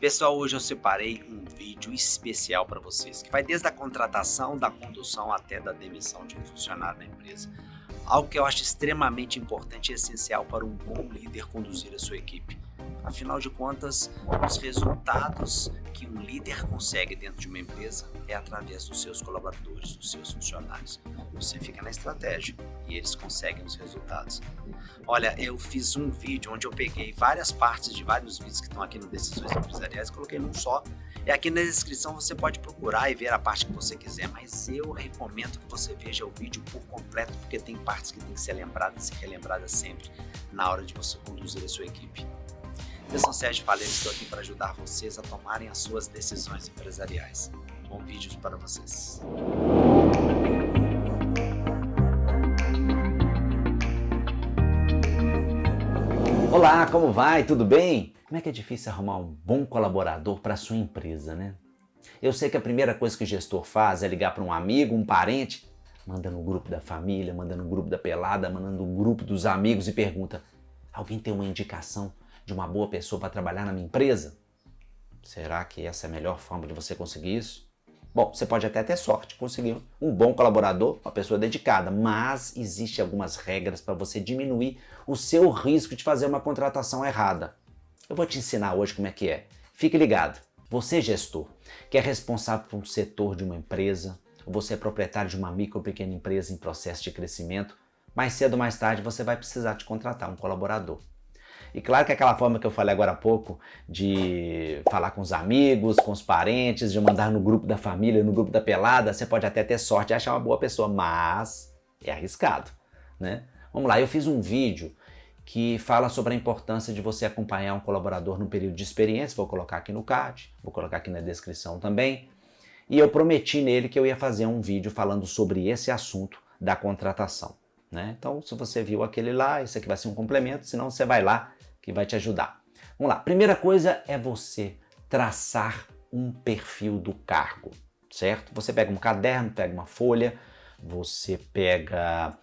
Pessoal, hoje eu separei um vídeo especial para vocês, que vai desde a contratação, da condução até da demissão de um funcionário da empresa. Algo que eu acho extremamente importante e essencial para um bom líder conduzir a sua equipe. Afinal de contas, os resultados que um líder consegue dentro de uma empresa é através dos seus colaboradores, dos seus funcionários. Você fica na estratégia e eles conseguem os resultados. Olha, eu fiz um vídeo onde eu peguei várias partes de vários vídeos que estão aqui no Decisões Empresariais e coloquei num só. E aqui na descrição você pode procurar e ver a parte que você quiser, mas eu recomendo que você veja o vídeo por completo, porque tem partes que tem que ser lembradas e relembradas sempre na hora de você conduzir a sua equipe. Eu sou Sérgio Faleiro e estou aqui para ajudar vocês a tomarem as suas decisões empresariais. Bom vídeo para vocês. Olá, como vai? Tudo bem? Como é que é difícil arrumar um bom colaborador para a sua empresa, né? Eu sei que a primeira coisa que o gestor faz é ligar para um amigo, um parente, manda no grupo da família, manda no grupo da pelada, manda no grupo dos amigos e pergunta: alguém tem uma indicação de uma boa pessoa para trabalhar na minha empresa? Será que essa é a melhor forma de você conseguir isso? Bom, você pode até ter sorte, conseguir um bom colaborador, uma pessoa dedicada, mas existem algumas regras para você diminuir o seu risco de fazer uma contratação errada. Eu vou te ensinar hoje como é que é. Fique ligado. Você, gestor, que é responsável por um setor de uma empresa, ou você é proprietário de uma micro ou pequena empresa em processo de crescimento, mais cedo ou mais tarde você vai precisar de contratar um colaborador. E claro que aquela forma que eu falei agora há pouco, de falar com os amigos, com os parentes, de mandar no grupo da família, no grupo da pelada, você pode até ter sorte de achar uma boa pessoa, mas é arriscado, né? Vamos lá, eu fiz um vídeo que fala sobre a importância de você acompanhar um colaborador no período de experiência, vou colocar aqui no card, vou colocar aqui na descrição também, e eu prometi nele que eu ia fazer um vídeo falando sobre esse assunto da contratação, né? Então, se você viu aquele lá, esse aqui vai ser um complemento, senão você vai lá que vai te ajudar. Vamos lá, primeira coisa é você traçar um perfil do cargo, certo? Você pega um caderno, pega uma folha, você pega...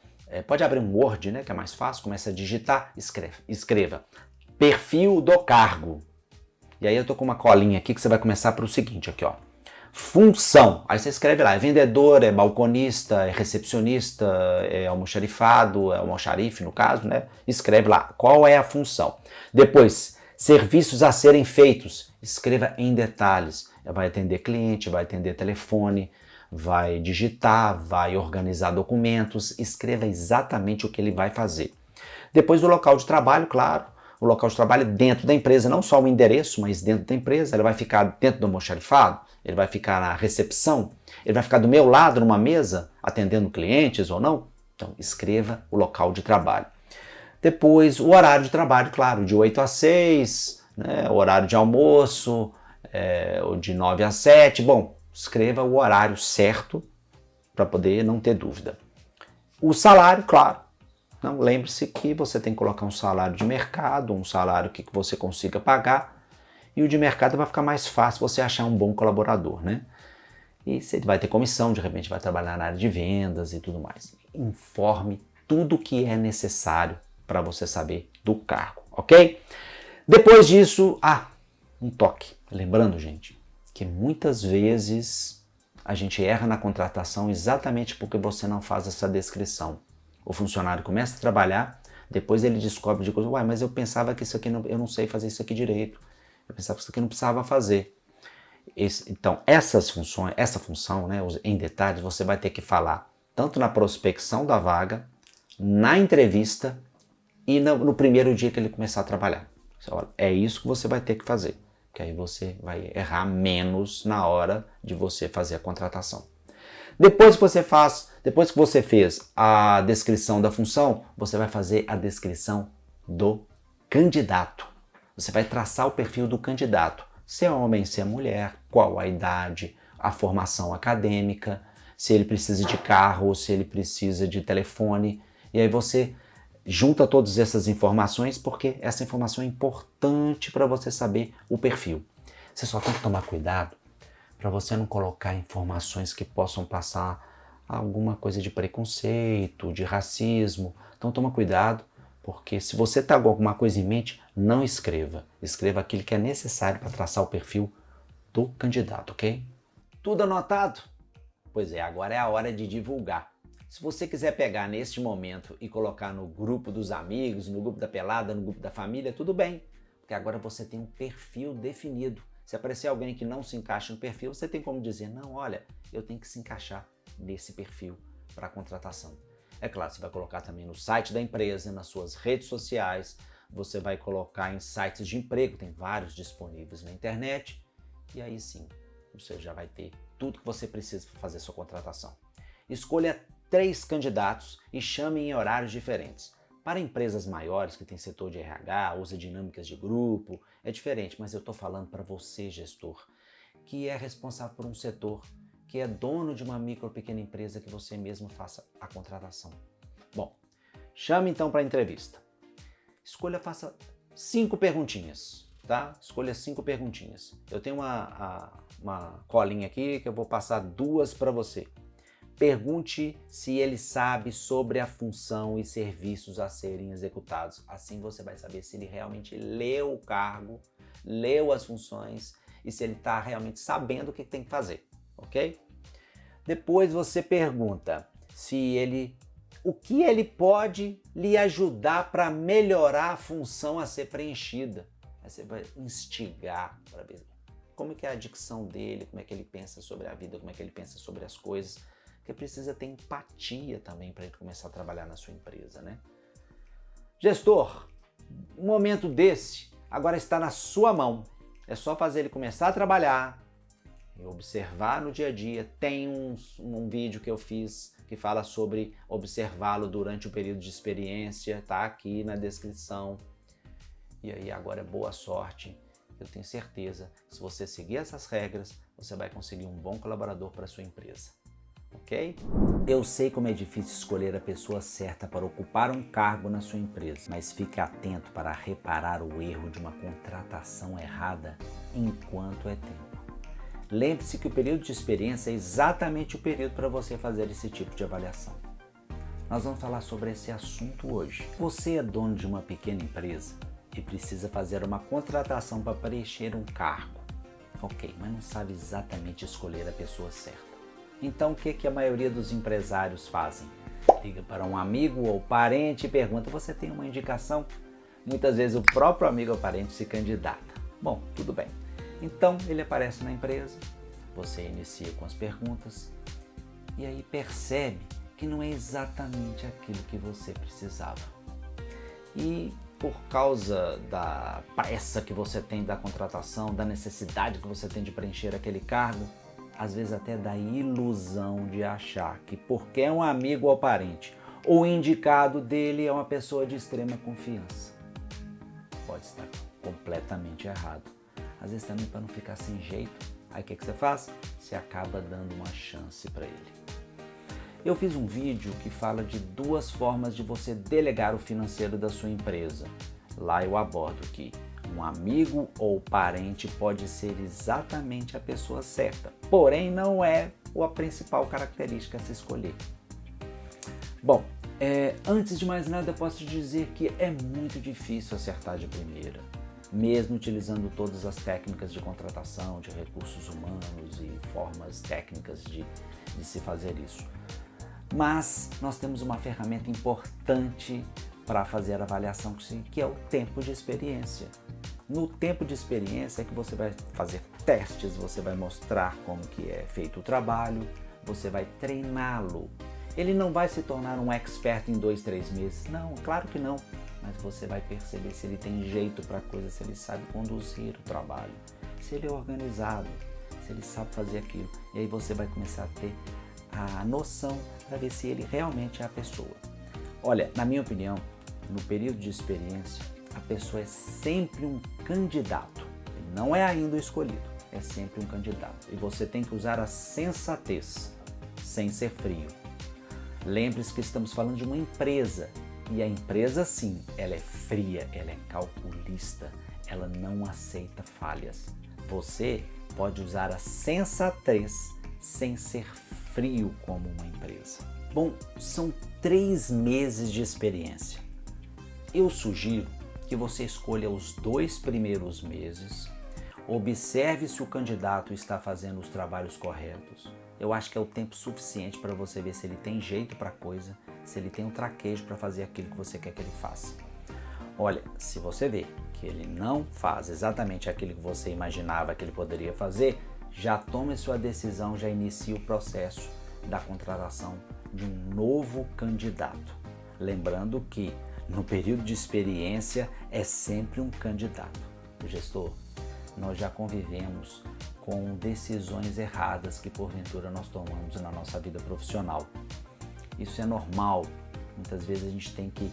pode abrir um Word, né, que é mais fácil, começa a digitar, escreva perfil do cargo. E aí eu tô com uma colinha aqui que você vai começar para o seguinte, aqui ó. Função, aí você escreve lá, é vendedor, é balconista, é recepcionista, é almoxarifado, é almoxarife no caso, né? Escreve lá, qual é a função. Depois, serviços a serem feitos, escreva em detalhes. Vai atender cliente, vai atender telefone, vai digitar, vai organizar documentos, escreva exatamente o que ele vai fazer. Depois do local de trabalho, claro, o local de trabalho dentro da empresa, não só o endereço, mas dentro da empresa, ele vai ficar dentro do almoxarifado, ele vai ficar na recepção, ele vai ficar do meu lado numa mesa, atendendo clientes ou não. Então, escreva o local de trabalho. Depois, o horário de trabalho, claro, de 8 às 6, né, o horário de almoço, ou de 9 às 7. Bom, escreva o horário certo para poder não ter dúvida. O salário, claro. Não, lembre-se que você tem que colocar um salário de mercado, um salário que você consiga pagar, e o de mercado vai ficar mais fácil você achar um bom colaborador, né? E você vai ter comissão, de repente vai trabalhar na área de vendas e tudo mais. Informe tudo o que é necessário para você saber do cargo, ok? Depois disso, um toque. Lembrando, gente, que muitas vezes a gente erra na contratação exatamente porque você não faz essa descrição. O funcionário começa a trabalhar, depois ele descobre de coisa, mas eu pensava que isso aqui eu não sei fazer isso aqui direito. Eu pensava que isso aqui não precisava fazer. Então, essa função, né, em detalhes, você vai ter que falar tanto na prospecção da vaga, na entrevista e no primeiro dia que ele começar a trabalhar. É isso que você vai ter que fazer, que aí você vai errar menos na hora de você fazer a contratação. Depois que você fez a descrição da função, você vai fazer a descrição do candidato. Você vai traçar o perfil do candidato. Se é homem, se é mulher, qual a idade, a formação acadêmica, se ele precisa de carro ou se ele precisa de telefone. E aí você junta todas essas informações porque essa informação é importante para você saber o perfil. Você só tem que tomar cuidado para você não colocar informações que possam passar alguma coisa de preconceito, de racismo. Então toma cuidado, Porque se você está com alguma coisa em mente, não escreva. Escreva aquilo que é necessário para traçar o perfil do candidato, ok? Tudo anotado? Pois é, agora é a hora de divulgar. Se você quiser pegar neste momento e colocar no grupo dos amigos, no grupo da pelada, no grupo da família, tudo bem. Porque agora você tem um perfil definido. Se aparecer alguém que não se encaixa no perfil, você tem como dizer, não, olha, eu tenho que se encaixar nesse perfil para a contratação. É claro, você vai colocar também no site da empresa, nas suas redes sociais, você vai colocar em sites de emprego, tem vários disponíveis na internet, e aí sim, você já vai ter tudo que você precisa para fazer sua contratação. Escolha 3 candidatos e chame em horários diferentes. Para empresas maiores que têm setor de RH, usa dinâmicas de grupo, é diferente, mas eu estou falando para você, gestor, que é responsável por um setor, que é dono de uma micro ou pequena empresa, que você mesmo faça a contratação. Bom, chame então para a entrevista. Faça 5 perguntinhas, tá? Escolha 5 perguntinhas. Eu tenho uma colinha aqui que eu vou passar 2 para você. Pergunte se ele sabe sobre a função e serviços a serem executados. Assim você vai saber se ele realmente leu o cargo, leu as funções e se ele está realmente sabendo o que tem que fazer, ok? Depois você pergunta o que ele pode lhe ajudar para melhorar a função a ser preenchida. Aí você vai instigar para ver como é a dicção dele, como é que ele pensa sobre a vida, como é que ele pensa sobre as coisas. Porque precisa ter empatia também para ele começar a trabalhar na sua empresa, né? Gestor, um momento desse agora está na sua mão. É só fazer ele começar a trabalhar e observar no dia a dia. Tem um vídeo que eu fiz que fala sobre observá-lo durante o período de experiência, tá aqui na descrição. E aí agora é boa sorte. Eu tenho certeza que se você seguir essas regras, você vai conseguir um bom colaborador para a sua empresa. Ok? Eu sei como é difícil escolher a pessoa certa para ocupar um cargo na sua empresa, mas fique atento para reparar o erro de uma contratação errada enquanto é tempo. Lembre-se que o período de experiência é exatamente o período para você fazer esse tipo de avaliação. Nós vamos falar sobre esse assunto hoje. Você é dono de uma pequena empresa e precisa fazer uma contratação para preencher um cargo. Ok, mas não sabe exatamente escolher a pessoa certa. Então o que a maioria dos empresários fazem? Liga para um amigo ou parente e pergunta, você tem uma indicação? Muitas vezes o próprio amigo ou parente se candidata. Bom, tudo bem. Então ele aparece na empresa, você inicia com as perguntas e aí percebe que não é exatamente aquilo que você precisava. E por causa da pressa que você tem da contratação, da necessidade que você tem de preencher aquele cargo, às vezes até da ilusão de achar que porque é um amigo ou parente, o indicado dele é uma pessoa de extrema confiança. Pode estar completamente errado. Às vezes também para não ficar sem jeito, aí o que você faz? Você acaba dando uma chance para ele. Eu fiz um vídeo que fala de 2 formas de você delegar o financeiro da sua empresa. Lá eu abordo que um amigo ou parente pode ser exatamente a pessoa certa, porém não é a principal característica a se escolher. Bom, antes de mais nada eu posso te dizer que é muito difícil acertar de primeira, mesmo utilizando todas as técnicas de contratação, de recursos humanos e formas técnicas de se fazer isso. Mas nós temos uma ferramenta importante para fazer a avaliação, que é o tempo de experiência. No tempo de experiência é que você vai fazer testes, você vai mostrar como que é feito o trabalho, você vai treiná-lo. Ele não vai se tornar um expert em 2, 3 meses, não, claro que não. Mas você vai perceber se ele tem jeito para a coisa, se ele sabe conduzir o trabalho, se ele é organizado, se ele sabe fazer aquilo. E aí você vai começar a ter a noção para ver se ele realmente é a pessoa. Olha, na minha opinião, no período de experiência, a pessoa é sempre um candidato. Ele não é ainda o escolhido, é sempre um candidato. E você tem que usar a sensatez, sem ser frio. Lembre-se que estamos falando de uma empresa. E a empresa, sim, ela é fria, ela é calculista, ela não aceita falhas. Você pode usar a sensatez sem ser frio como uma empresa. Bom, são 3 meses de experiência. eu sugiro que você escolha os 2 primeiros meses, observe se o candidato está fazendo os trabalhos corretos. Eu acho que é o tempo suficiente para você ver se ele tem jeito para a coisa, se ele tem um traquejo para fazer aquilo que você quer que ele faça. Olha, se você vê que ele não faz exatamente aquilo que você imaginava que ele poderia fazer, já tome sua decisão, já inicie o processo da contratação de um novo candidato. Lembrando que no período de experiência é sempre um candidato. Gestor, nós já convivemos com decisões erradas que porventura nós tomamos na nossa vida profissional. Isso é normal. Muitas vezes a gente tem que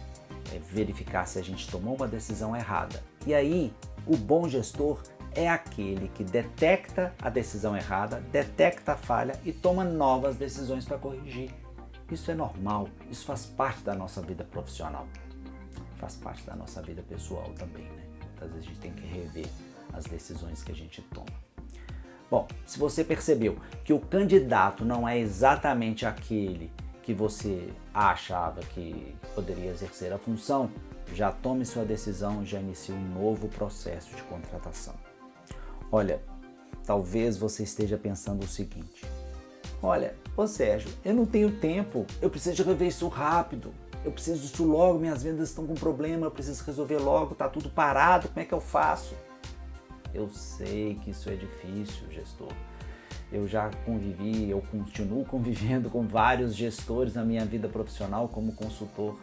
verificar se a gente tomou uma decisão errada. E aí, o bom gestor é aquele que detecta a decisão errada, detecta a falha e toma novas decisões para corrigir. Isso é normal, isso faz parte da nossa vida profissional, faz parte da nossa vida pessoal também, né? Muitas vezes a gente tem que rever as decisões que a gente toma. Bom, se você percebeu que o candidato não é exatamente aquele que você achava que poderia exercer a função, já tome sua decisão e já inicie um novo processo de contratação. Olha, talvez você esteja pensando o seguinte: olha, ô Sérgio, eu não tenho tempo, eu preciso resolver isso rápido, eu preciso disso logo, minhas vendas estão com problema, eu preciso resolver logo, tá tudo parado, como é que eu faço? Eu sei que isso é difícil, gestor. Eu já convivi, eu continuo convivendo com vários gestores na minha vida profissional como consultor.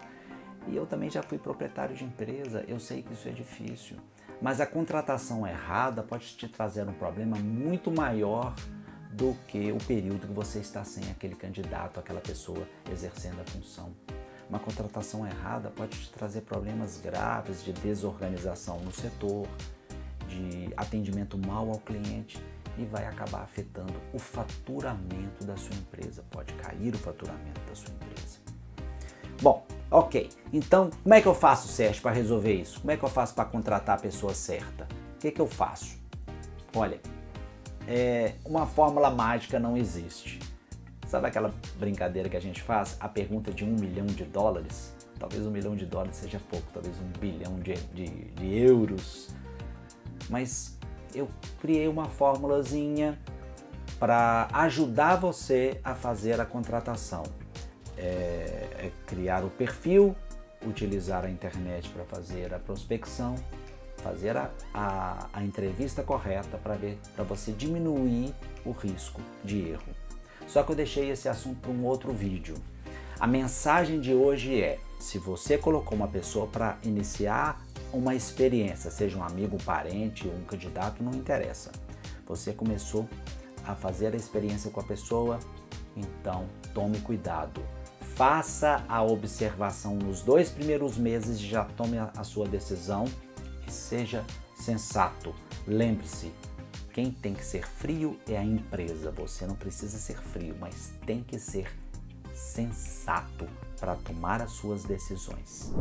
E eu também já fui proprietário de empresa, eu sei que isso é difícil. Mas a contratação errada pode te trazer um problema muito maior do que o período que você está sem aquele candidato, aquela pessoa exercendo a função. Uma contratação errada pode te trazer problemas graves de desorganização no setor, de atendimento mal ao cliente e vai acabar afetando o faturamento da sua empresa. Pode cair o faturamento da sua empresa. Bom, ok. Então, como é que eu faço, Sérgio, para resolver isso? Como é que eu faço para contratar a pessoa certa? O que eu faço? Olha, uma fórmula mágica não existe. Sabe aquela brincadeira que a gente faz? A pergunta de $1 milhão? Talvez $1 milhão seja pouco, talvez 1 bilhão de euros. Mas eu criei uma formulazinha para ajudar você a fazer a contratação. Criar o perfil, utilizar a internet para fazer a prospecção, fazer a entrevista correta para você diminuir o risco de erro. Só que eu deixei esse assunto para um outro vídeo. A mensagem de hoje é: se você colocou uma pessoa para iniciar uma experiência, seja um amigo, um parente, um candidato, não interessa. Você começou a fazer a experiência com a pessoa, então tome cuidado. Faça a observação nos 2 primeiros meses e já tome a sua decisão e seja sensato. Lembre-se, quem tem que ser frio é a empresa. Você não precisa ser frio, mas tem que ser sensato para tomar as suas decisões.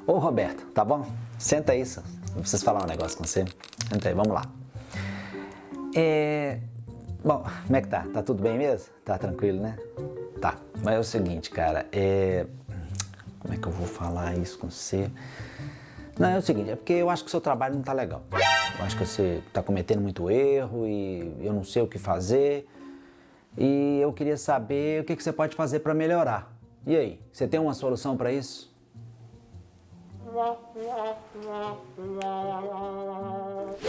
Ô Roberto, tá bom? Senta aí, eu preciso falar um negócio com você. Senta aí, vamos lá. Bom, como é que tá? Tá tudo bem mesmo? Tá tranquilo, né? Tá, mas é o seguinte, cara, como é que eu vou falar isso com você? Não, é o seguinte, é porque eu acho que o seu trabalho não tá legal. Eu acho que você tá cometendo muito erro e eu não sei o que fazer. E eu queria saber o que você pode fazer para melhorar. E aí, você tem uma solução para isso?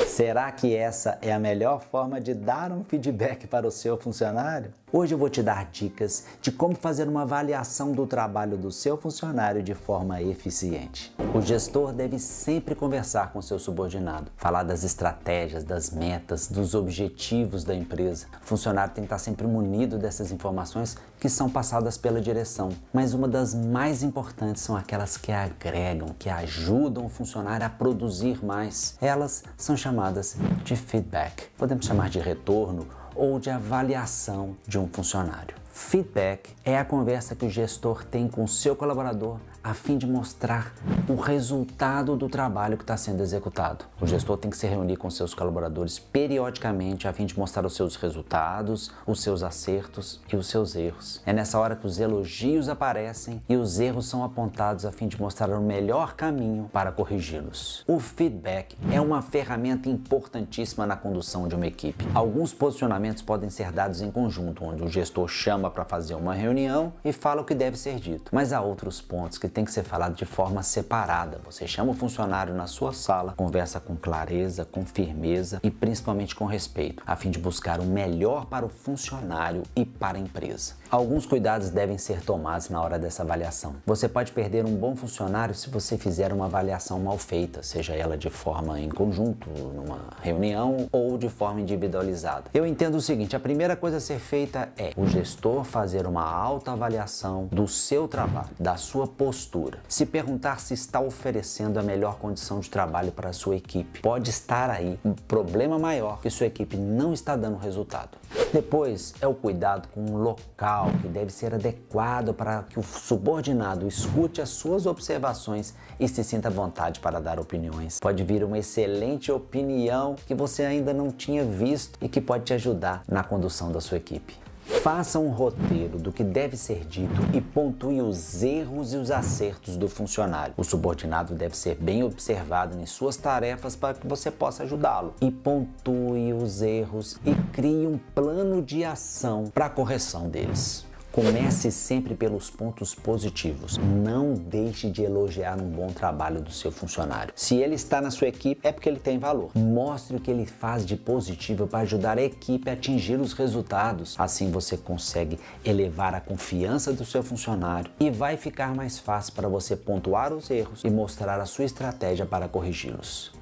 Será que essa é a melhor forma de dar um feedback para o seu funcionário? Hoje eu vou te dar dicas de como fazer uma avaliação do trabalho do seu funcionário de forma eficiente. O gestor deve sempre conversar com seu subordinado, falar das estratégias, das metas, dos objetivos da empresa. O funcionário tem que estar sempre munido dessas informações que são passadas pela direção, mas uma das mais importantes são aquelas que agregam, que ajudam o funcionário a produzir mais. Elas são chamadas de feedback. Podemos chamar de retorno ou de avaliação de um funcionário. Feedback é a conversa que o gestor tem com o seu colaborador a fim de mostrar o resultado do trabalho que está sendo executado. O gestor tem que se reunir com seus colaboradores periodicamente a fim de mostrar os seus resultados, os seus acertos e os seus erros. É nessa hora que os elogios aparecem e os erros são apontados a fim de mostrar o melhor caminho para corrigi-los. O feedback é uma ferramenta importantíssima na condução de uma equipe. Alguns posicionamentos podem ser dados em conjunto, onde o gestor chama para fazer uma reunião e fala o que deve ser dito. Mas há outros pontos que tem que ser falado de forma separada. Você chama o funcionário na sua sala, conversa com clareza, com firmeza e principalmente com respeito, a fim de buscar o melhor para o funcionário e para a empresa. Alguns cuidados devem ser tomados na hora dessa avaliação. Você pode perder um bom funcionário se você fizer uma avaliação mal feita, seja ela de forma em conjunto, numa reunião ou de forma individualizada. Eu entendo o seguinte, a primeira coisa a ser feita é o gestor fazer uma autoavaliação do seu trabalho, da sua postura. Se perguntar se está oferecendo a melhor condição de trabalho para a sua equipe. Pode estar aí um problema maior que sua equipe não está dando resultado. Depois é o cuidado com o local, que deve ser adequado para que o subordinado escute as suas observações e se sinta à vontade para dar opiniões. Pode vir uma excelente opinião que você ainda não tinha visto e que pode te ajudar na condução da sua equipe. Faça um roteiro do que deve ser dito e pontue os erros e os acertos do funcionário. O subordinado deve ser bem observado em suas tarefas para que você possa ajudá-lo. E pontue os erros e crie um plano de ação para a correção deles. Comece sempre pelos pontos positivos. Não deixe de elogiar um bom trabalho do seu funcionário. Se ele está na sua equipe, é porque ele tem valor. Mostre o que ele faz de positivo para ajudar a equipe a atingir os resultados. Assim você consegue elevar a confiança do seu funcionário e vai ficar mais fácil para você pontuar os erros e mostrar a sua estratégia para corrigi-los.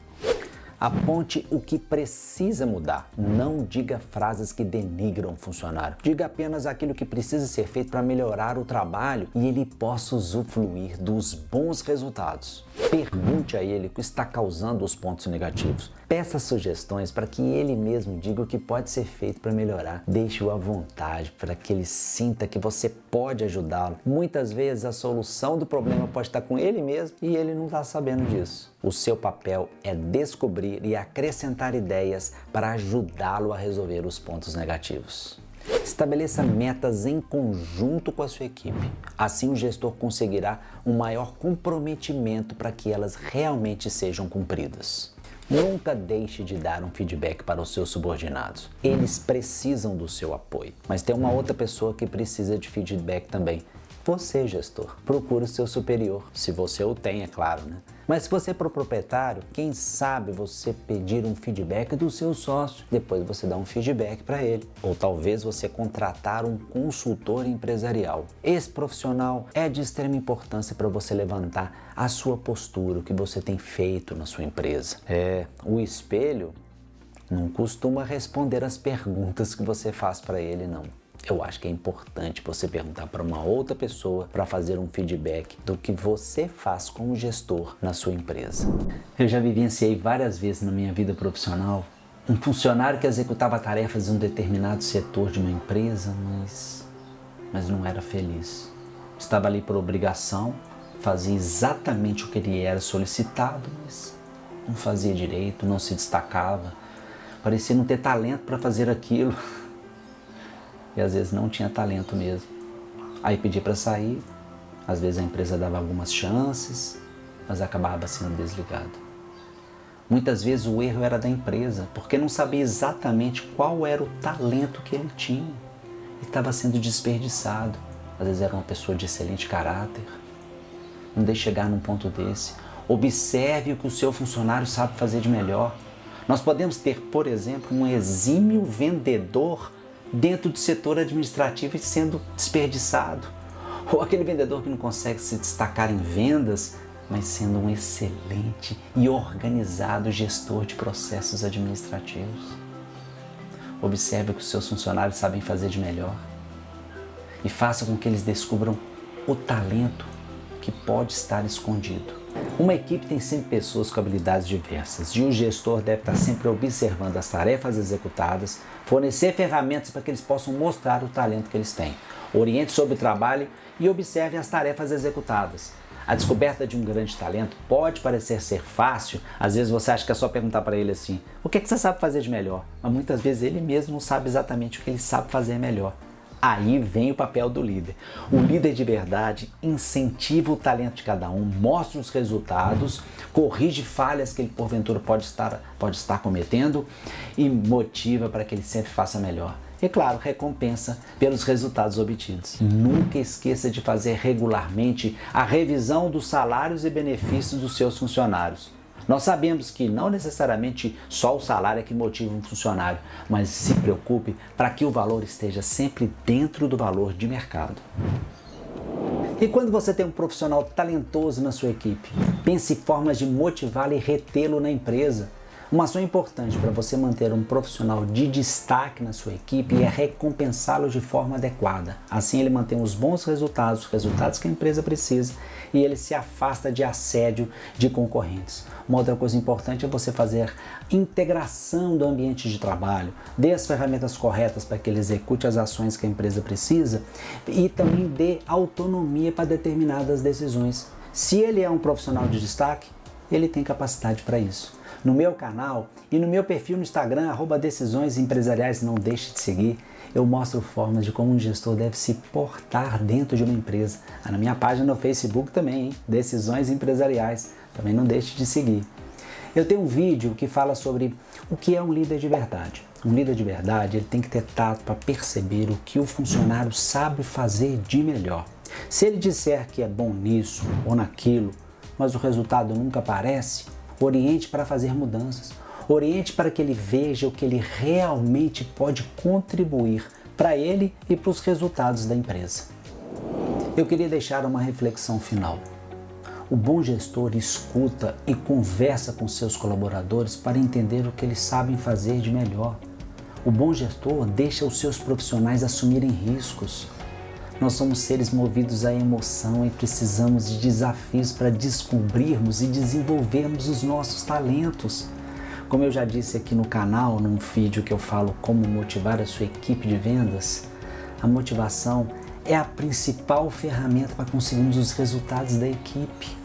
Aponte o que precisa mudar. Não diga frases que denigram o funcionário. Diga apenas aquilo que precisa ser feito para melhorar o trabalho e ele possa usufruir dos bons resultados. Pergunte a ele o que está causando os pontos negativos. Peça sugestões para que ele mesmo diga o que pode ser feito para melhorar. Deixe-o à vontade para que ele sinta que você pode ajudá-lo. Muitas vezes a solução do problema pode estar com ele mesmo e ele não está sabendo disso. O seu papel é descobrir e acrescentar ideias para ajudá-lo a resolver os pontos negativos. Estabeleça metas em conjunto com a sua equipe. Assim o gestor conseguirá um maior comprometimento para que elas realmente sejam cumpridas. Nunca deixe de dar um feedback para os seus subordinados. Eles precisam do seu apoio. Mas tem uma outra pessoa que precisa de feedback também. Você, gestor, procure o seu superior, se você o tem, é claro, né? Mas se você for proprietário, quem sabe você pedir um feedback do seu sócio, depois você dá um feedback para ele. Ou talvez você contratar um consultor empresarial. Esse profissional é de extrema importância para você levantar a sua postura, o que você tem feito na sua empresa. O espelho não costuma responder as perguntas que você faz para ele, não. Eu acho que é importante você perguntar para uma outra pessoa para fazer um feedback do que você faz como gestor na sua empresa. Eu já vivenciei várias vezes na minha vida profissional um funcionário que executava tarefas em um determinado setor de uma empresa, mas não era feliz. Estava ali por obrigação, fazia exatamente o que ele era solicitado, mas não fazia direito, não se destacava, parecia não ter talento para fazer aquilo. E às vezes não tinha talento mesmo. Aí pedia para sair, às vezes a empresa dava algumas chances, mas acabava sendo desligado. Muitas vezes o erro era da empresa, porque não sabia exatamente qual era o talento que ele tinha e estava sendo desperdiçado. Às vezes era uma pessoa de excelente caráter. Não deixe chegar num ponto desse. Observe o que o seu funcionário sabe fazer de melhor. Nós podemos ter, por exemplo, um exímio vendedor dentro do setor administrativo e sendo desperdiçado. Ou aquele vendedor que não consegue se destacar em vendas, mas sendo um excelente e organizado gestor de processos administrativos. Observe o que os seus funcionários sabem fazer de melhor e faça com que eles descubram o talento que pode estar escondido. Uma equipe tem sempre pessoas com habilidades diversas e o gestor deve estar sempre observando as tarefas executadas, fornecer ferramentas para que eles possam mostrar o talento que eles têm. Oriente sobre o trabalho e observe as tarefas executadas. A descoberta de um grande talento pode parecer ser fácil, às vezes você acha que é só perguntar para ele assim, o que você sabe fazer de melhor? Mas muitas vezes ele mesmo não sabe exatamente o que ele sabe fazer melhor. Aí vem o papel do líder. O líder de verdade incentiva o talento de cada um, mostra os resultados, corrige falhas que ele porventura pode estar cometendo e motiva para que ele sempre faça melhor. E claro, recompensa pelos resultados obtidos. Nunca esqueça de fazer regularmente a revisão dos salários e benefícios dos seus funcionários. Nós sabemos que não necessariamente só o salário é que motiva um funcionário, mas se preocupe para que o valor esteja sempre dentro do valor de mercado. E quando você tem um profissional talentoso na sua equipe, pense em formas de motivá-lo e retê-lo na empresa. Uma ação importante para você manter um profissional de destaque na sua equipe é recompensá-lo de forma adequada. Assim ele mantém os bons resultados, os resultados que a empresa precisa, e ele se afasta de assédio de concorrentes. Uma outra coisa importante é você fazer integração do ambiente de trabalho, dê as ferramentas corretas para que ele execute as ações que a empresa precisa e também dê autonomia para determinadas decisões. Se ele é um profissional de destaque, ele tem capacidade para isso. No meu canal e no meu perfil no Instagram, @decisões-empresariais, não deixe de seguir. Eu mostro formas de como um gestor deve se portar dentro de uma empresa. Na minha página no Facebook também, hein? Decisões Empresariais. Também não deixe de seguir. Eu tenho um vídeo que fala sobre o que é um líder de verdade. Um líder de verdade, ele tem que ter tato para perceber o que o funcionário sabe fazer de melhor. Se ele disser que é bom nisso ou naquilo, mas o resultado nunca aparece, oriente para fazer mudanças. Oriente para que ele veja o que ele realmente pode contribuir para ele e para os resultados da empresa. Eu queria deixar uma reflexão final. O bom gestor escuta e conversa com seus colaboradores para entender o que eles sabem fazer de melhor. O bom gestor deixa os seus profissionais assumirem riscos. Nós somos seres movidos à emoção e precisamos de desafios para descobrirmos e desenvolvermos os nossos talentos. Como eu já disse aqui no canal, num vídeo que eu falo como motivar a sua equipe de vendas, a motivação é a principal ferramenta para conseguirmos os resultados da equipe.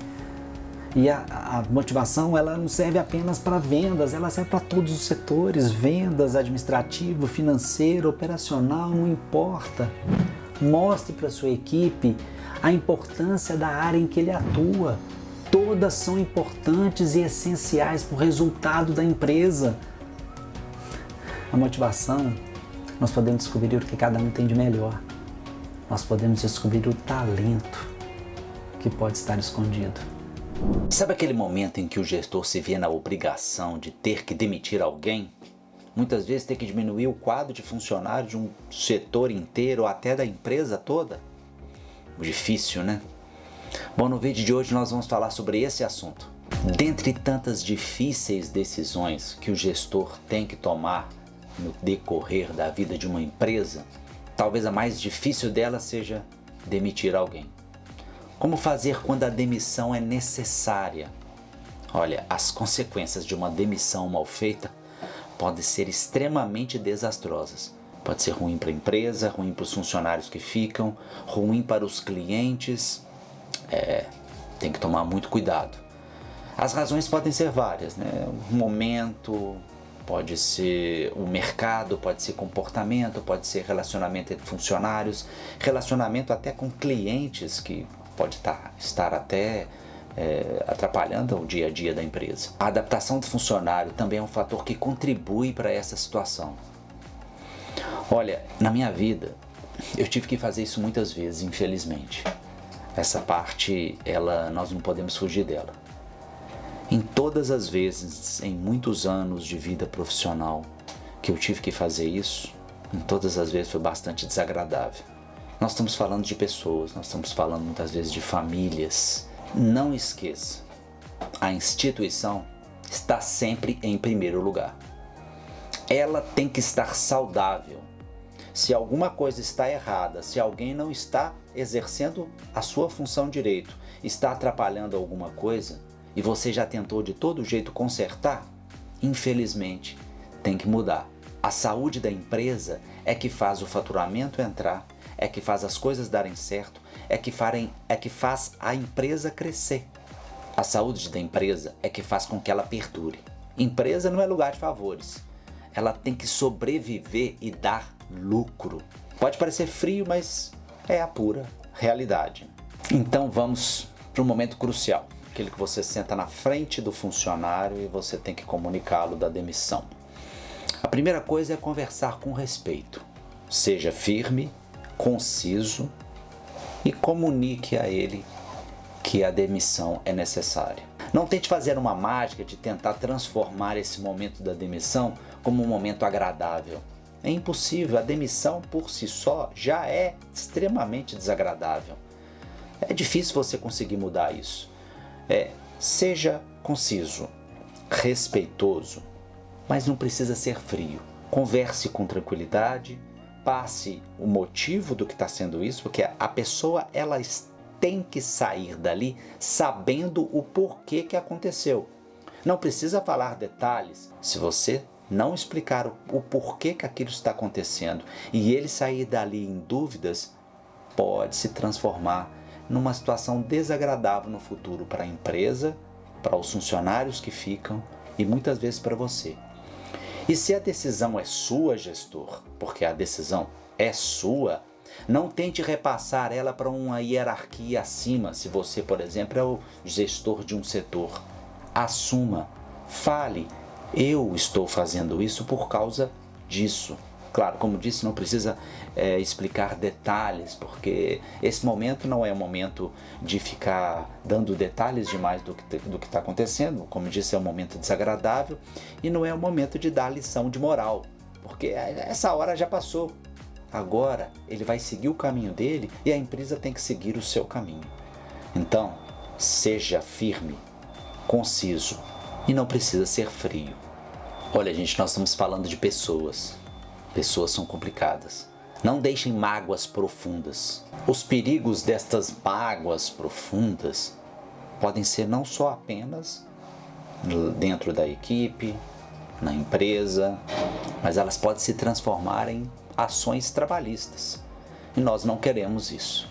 E a motivação, ela não serve apenas para vendas, ela serve para todos os setores, vendas, administrativo, financeiro, operacional, não importa. Mostre para sua equipe a importância da área em que ele atua. Todas são importantes e essenciais para o resultado da empresa. A motivação, nós podemos descobrir o que cada um tem de melhor. Nós podemos descobrir o talento que pode estar escondido. Sabe aquele momento em que o gestor se vê na obrigação de ter que demitir alguém? Muitas vezes ter que diminuir o quadro de funcionários de um setor inteiro ou até da empresa toda? Difícil, né? Bom, no vídeo de hoje nós vamos falar sobre esse assunto. Dentre tantas difíceis decisões que o gestor tem que tomar no decorrer da vida de uma empresa, talvez a mais difícil delas seja demitir alguém. Como fazer quando a demissão é necessária? Olha, as consequências de uma demissão mal feita podem ser extremamente desastrosas. Pode ser ruim para a empresa, ruim para os funcionários que ficam, ruim para os clientes. Tem que tomar muito cuidado. As razões podem ser várias, né? O momento, pode ser o mercado, pode ser comportamento, pode ser relacionamento entre funcionários, relacionamento até com clientes que pode estar até atrapalhando o dia a dia da empresa. A adaptação do funcionário também é um fator que contribui para essa situação. Olha, na minha vida, eu tive que fazer isso muitas vezes, infelizmente. Essa parte, nós não podemos fugir dela. Em todas as vezes, em muitos anos de vida profissional que eu tive que fazer isso, em todas as vezes foi bastante desagradável. Nós estamos falando de pessoas, nós estamos falando muitas vezes de famílias. Não esqueça, a instituição está sempre em primeiro lugar. Ela tem que estar saudável. Se alguma coisa está errada, se alguém não está exercendo a sua função direito, está atrapalhando alguma coisa, e você já tentou de todo jeito consertar, infelizmente tem que mudar. A saúde da empresa é que faz o faturamento entrar, é que faz as coisas darem certo, é que faz a empresa crescer. A saúde da empresa é que faz com que ela perdure. Empresa não é lugar de favores. Ela tem que sobreviver e dar lucro. Pode parecer frio, mas é a pura realidade. Então vamos para um momento crucial. Aquele que você senta na frente do funcionário e você tem que comunicá-lo da demissão. A primeira coisa é conversar com respeito. Seja firme, conciso e comunique a ele que a demissão é necessária. Não tente fazer uma mágica de tentar transformar esse momento da demissão como um momento agradável. É impossível, a demissão por si só já é extremamente desagradável. É difícil você conseguir mudar isso. Seja conciso, respeitoso, mas não precisa ser frio. Converse com tranquilidade, passe o motivo do que está sendo isso, porque a pessoa ela tem que sair dali sabendo o porquê que aconteceu. Não precisa falar detalhes. Se você não explicar o porquê que aquilo está acontecendo e ele sair dali em dúvidas, pode se transformar numa situação desagradável no futuro para a empresa, para os funcionários que ficam e muitas vezes para você. E se a decisão é sua, gestor, porque a decisão é sua, não tente repassar ela para uma hierarquia acima, se você, por exemplo, é o gestor de um setor. Assuma, fale, eu estou fazendo isso por causa disso. Claro, como disse, não precisa explicar detalhes, porque esse momento não é um momento de ficar dando detalhes demais do que está acontecendo. Como disse, é um momento desagradável e não é um momento de dar lição de moral, porque essa hora já passou. Agora ele vai seguir o caminho dele e a empresa tem que seguir o seu caminho. Então, seja firme, conciso e não precisa ser frio. Olha, gente, nós estamos falando de pessoas. Pessoas são complicadas. Não deixem mágoas profundas. Os perigos destas mágoas profundas podem ser não só apenas dentro da equipe, na empresa, mas elas podem se transformar em ações trabalhistas. E nós não queremos isso.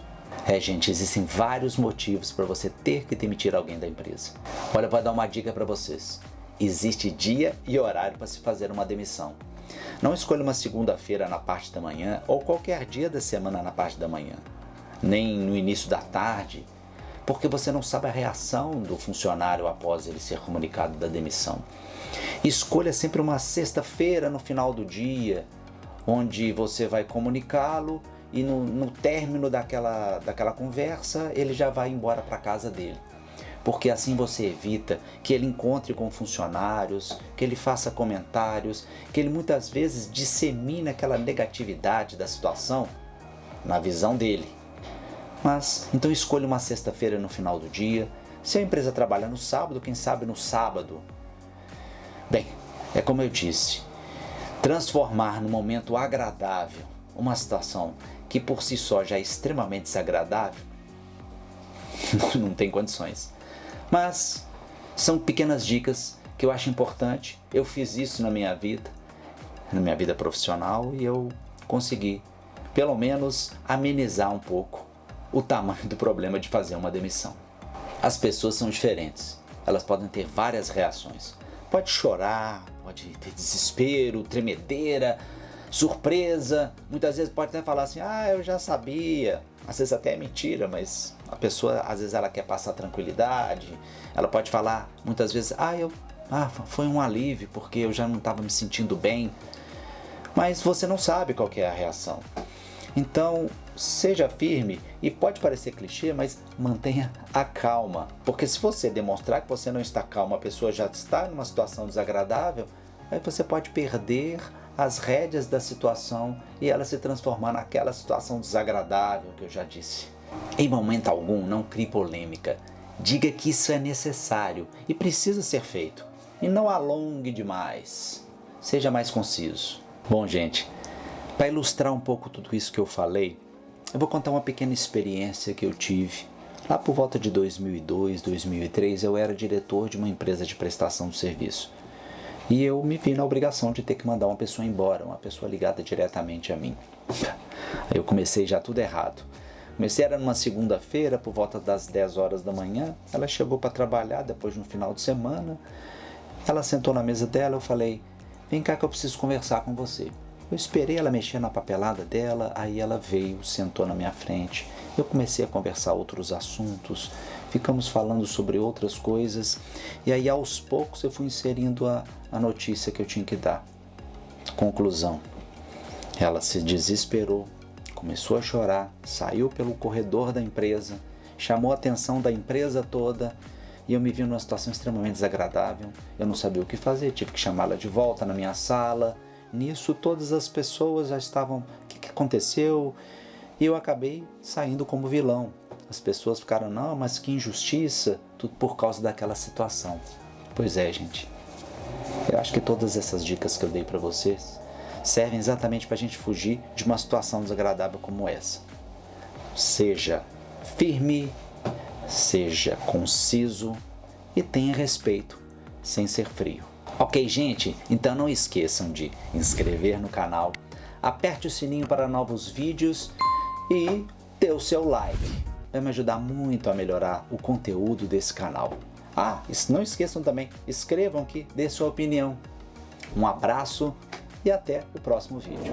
Gente, existem vários motivos para você ter que demitir alguém da empresa. Olha, eu vou dar uma dica para vocês. Existe dia e horário para se fazer uma demissão. Não escolha uma segunda-feira na parte da manhã ou qualquer dia da semana na parte da manhã, nem no início da tarde, porque você não sabe a reação do funcionário após ele ser comunicado da demissão. Escolha sempre uma sexta-feira no final do dia, onde você vai comunicá-lo e no término daquela conversa ele já vai embora para casa dele. Porque assim você evita que ele encontre com funcionários, que ele faça comentários, que ele muitas vezes dissemine aquela negatividade da situação na visão dele. Mas, então escolha uma sexta-feira no final do dia. Se a empresa trabalha no sábado, quem sabe no sábado. Bem, é como eu disse, transformar num momento agradável uma situação que por si só já é extremamente desagradável, não tem condições. Mas são pequenas dicas que eu acho importante. Eu fiz isso na minha vida profissional, e eu consegui, pelo menos, amenizar um pouco o tamanho do problema de fazer uma demissão. As pessoas são diferentes. Elas podem ter várias reações. Pode chorar, pode ter desespero, tremedeira, surpresa. Muitas vezes pode até falar assim, eu já sabia. Às vezes até é mentira, mas a pessoa, às vezes ela quer passar tranquilidade. Ela pode falar, muitas vezes, foi um alívio, porque eu já não estava me sentindo bem. Mas você não sabe qual que é a reação. Então, seja firme, e pode parecer clichê, mas mantenha a calma. Porque se você demonstrar que você não está calmo, a pessoa já está numa situação desagradável, aí você pode perder as rédeas da situação e ela se transformar naquela situação desagradável que eu já disse. Em momento algum, não crie polêmica. Diga que isso é necessário e precisa ser feito. E não alongue demais. Seja mais conciso. Bom, gente, para ilustrar um pouco tudo isso que eu falei, eu vou contar uma pequena experiência que eu tive Lá por volta de 2002, 2003, eu era diretor de uma empresa de prestação de serviço. E eu me vi na obrigação de ter que mandar uma pessoa embora, uma pessoa ligada diretamente a mim. Aí eu comecei já tudo errado. Comecei, era numa segunda-feira, por volta das 10 horas da manhã. Ela chegou para trabalhar depois de um final de semana. Ela sentou na mesa dela, eu falei, vem cá que eu preciso conversar com você. Eu esperei ela mexer na papelada dela, aí ela veio, sentou na minha frente. Eu comecei a conversar outros assuntos, ficamos falando sobre outras coisas. E aí aos poucos eu fui inserindo a notícia que eu tinha que dar. Conclusão, ela se desesperou, começou a chorar, saiu pelo corredor da empresa, chamou a atenção da empresa toda e eu me vi numa situação extremamente desagradável. Eu não sabia o que fazer, tive que chamá-la de volta na minha sala. Nisso todas as pessoas já estavam, o que aconteceu? E eu acabei saindo como vilão. As pessoas ficaram, não, mas que injustiça, tudo por causa daquela situação. Pois é, gente. Eu acho que todas essas dicas que eu dei para vocês servem exatamente para a gente fugir de uma situação desagradável como essa. Seja firme, seja conciso e tenha respeito, sem ser frio. Ok, gente? Então não esqueçam de inscrever no canal, aperte o sininho para novos vídeos e dê o seu like. Vai me ajudar muito a melhorar o conteúdo desse canal. Não esqueçam também, escrevam aqui, dê sua opinião. Um abraço e até o próximo vídeo.